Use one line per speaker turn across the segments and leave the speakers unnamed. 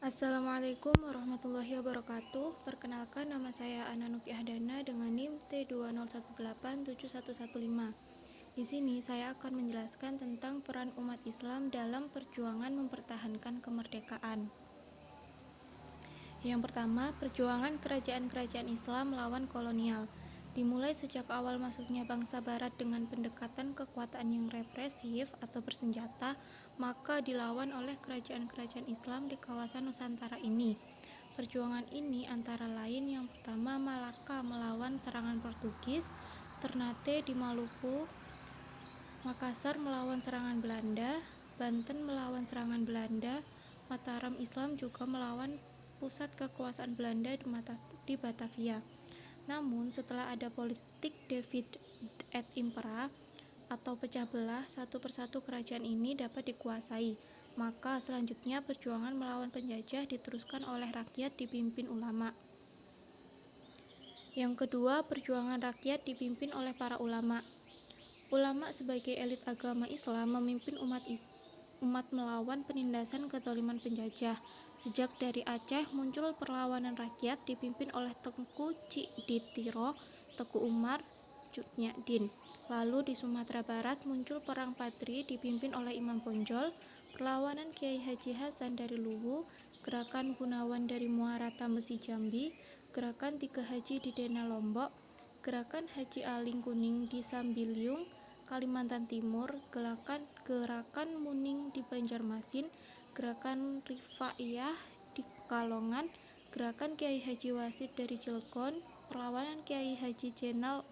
Assalamualaikum warahmatullahi wabarakatuh. Perkenalkan, nama saya Ana Nuki Ahdana dengan NIM T201871115. Di sini saya akan menjelaskan tentang peran umat Islam dalam perjuangan mempertahankan kemerdekaan. Yang pertama, perjuangan kerajaan-kerajaan Islam melawan kolonial. Dimulai sejak awal masuknya bangsa Barat dengan pendekatan kekuatan yang represif atau bersenjata, maka dilawan oleh kerajaan-kerajaan Islam di kawasan Nusantara ini. Perjuangan ini antara lain yang pertama Malaka melawan serangan Portugis, Ternate di Maluku, Makassar melawan serangan Belanda, Banten melawan serangan Belanda, Mataram Islam juga melawan pusat kekuasaan Belanda di Batavia. Namun setelah ada politik divide et impera atau pecah belah, satu persatu kerajaan ini dapat dikuasai. Maka selanjutnya perjuangan melawan penjajah diteruskan oleh rakyat dipimpin ulama. Yang kedua, perjuangan rakyat dipimpin oleh para ulama. Ulama sebagai elit agama Islam memimpin umat melawan penindasan kezaliman penjajah. Sejak dari Aceh muncul perlawanan rakyat dipimpin oleh Tengku Cikditiro, Teku Umar, Cut Nyak-din. Lalu di Sumatera Barat muncul perang Patri dipimpin oleh Imam Bonjol, perlawanan Kiai Haji Hasan dari Luwu, gerakan Gunawan dari Muara Tambesi Jambi, gerakan Tiga Haji di Dena Lombok, gerakan Haji Aling Kuning di Sambiliung, Kalimantan Timur, gerakan Muning di Banjarmasin, gerakan Rifaiyah di Pekalongan, gerakan Kiai Haji Wasid dari Cilegon, perlawanan Kiai Haji Jenal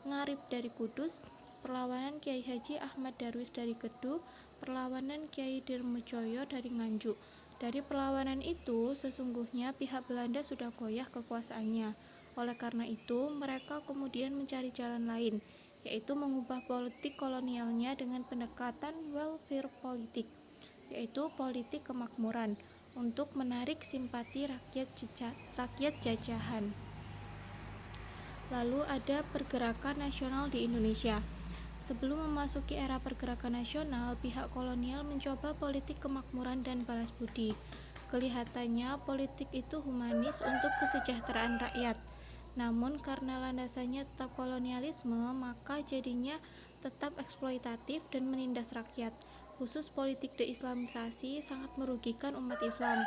Ngarip dari Kudus, perlawanan Kiai Haji Ahmad Darwis dari Kedu, perlawanan Kiai Dirmejoyo dari Nganjuk. Dari perlawanan itu, sesungguhnya pihak Belanda sudah goyah kekuasaannya. Oleh karena itu, mereka kemudian mencari jalan lain, yaitu mengubah politik kolonialnya dengan pendekatan welfare politik, yaitu politik kemakmuran, untuk menarik simpati rakyat jajahan. Lalu ada pergerakan nasional di Indonesia. Sebelum memasuki era pergerakan nasional, pihak kolonial mencoba politik kemakmuran dan balas budi. Kelihatannya politik itu humanis untuk kesejahteraan rakyat. Namun karena landasannya tetap kolonialisme, maka jadinya tetap eksploitatif dan menindas rakyat. Khusus politik deislamisasi sangat merugikan umat Islam.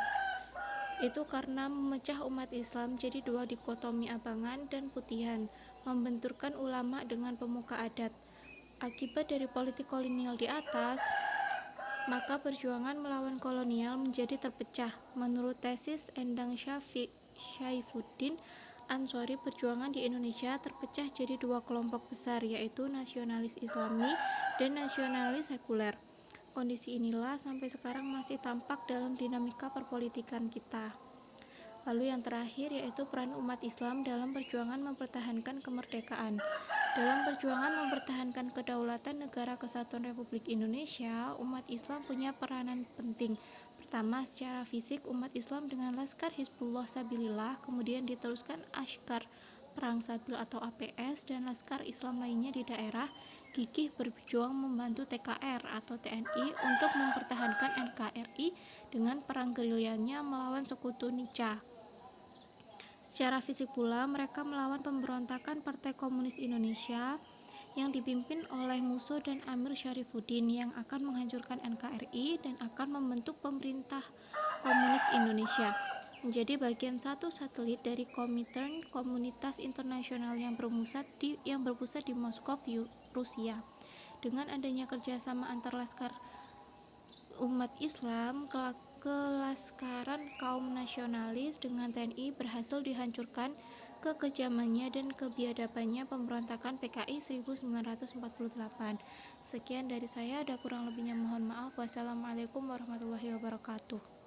Itu karena memecah umat Islam jadi dua dikotomi abangan dan putihan, membenturkan ulama dengan pemuka adat. Akibat dari politik kolonial di atas, maka perjuangan melawan kolonial menjadi terpecah. Menurut tesis Endang Syaifuddin Ansori, perjuangan di Indonesia terpecah jadi dua kelompok besar, yaitu nasionalis Islami dan nasionalis sekuler. Kondisi inilah sampai sekarang masih tampak dalam dinamika perpolitikan kita. Lalu yang terakhir yaitu peran umat Islam dalam perjuangan mempertahankan kemerdekaan. Dalam perjuangan mempertahankan kedaulatan Negara Kesatuan Republik Indonesia, umat Islam punya peranan penting. Pertama, secara fisik umat Islam dengan Laskar Hizbullah Sabilillah, kemudian diteruskan Ashkar Perang Sabil atau APS dan Laskar Islam lainnya di daerah, gigih berjuang membantu TKR atau TNI untuk mempertahankan NKRI dengan perang gerilyanya melawan sekutu Nica. Secara fisik pula mereka melawan pemberontakan Partai Komunis Indonesia yang dipimpin oleh Musso dan Amir Syarifuddin yang akan menghancurkan NKRI dan akan membentuk pemerintah komunis Indonesia, menjadi bagian satu satelit dari Komintern, komunitas internasional yang berpusat di Moskow, Rusia. Dengan adanya kerjasama antar laskar umat Islam, kelaskaran kaum nasionalis dengan TNI berhasil dihancurkan kekejamannya dan kebiadabannya pemberontakan PKI 1948. Sekian dari saya, ada kurang lebihnya mohon maaf. Wassalamualaikum warahmatullahi wabarakatuh.